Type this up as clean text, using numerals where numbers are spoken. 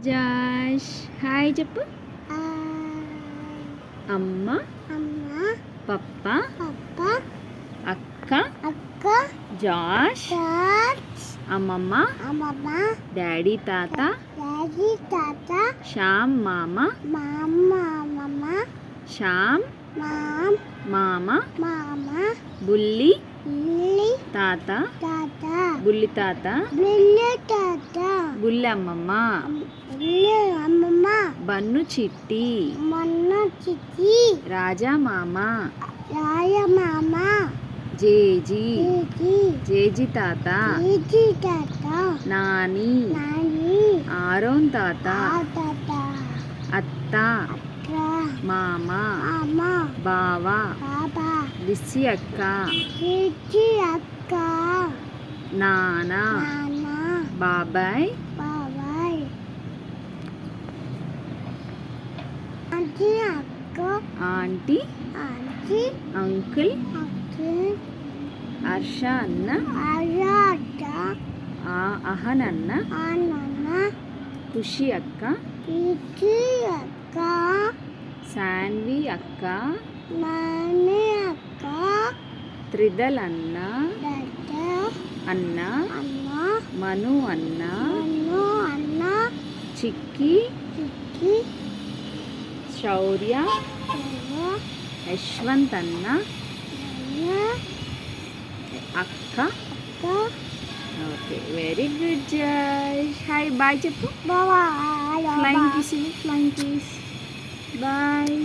Josh hi చెప్పు. అమ్మ, పప్ప, అక్క, జాష్, అమ్మమ్మ, డాడీ తాత, శ్యామ్ మామ, శ్యామ్ మామ, బుల్లి తాత, బుల్లి తాత, బుల్లి అమ్మమ్మ, బన్ను చిట్టి, రాజా మామ, జేజీ, జేజీ తాత, నాని, ఆరోన్ తాత, అత్త, మామ, బావ, లిస్సి అక్క, నాన్న, బాబాయ్, ఆంటీ, అంకుల్, హర్ష అన్న, అహన్ అన్న, ఖుషి అక్క, శాన్వి అక్క, త్రిదల్ అన్న, మను అన్న, చిక్కి, శౌర్య, యశ్వంత్ అన్న, అక్క. Okay, very good Jash. Hi bye చెప్పు. Flying kiss, flying kiss. Bye.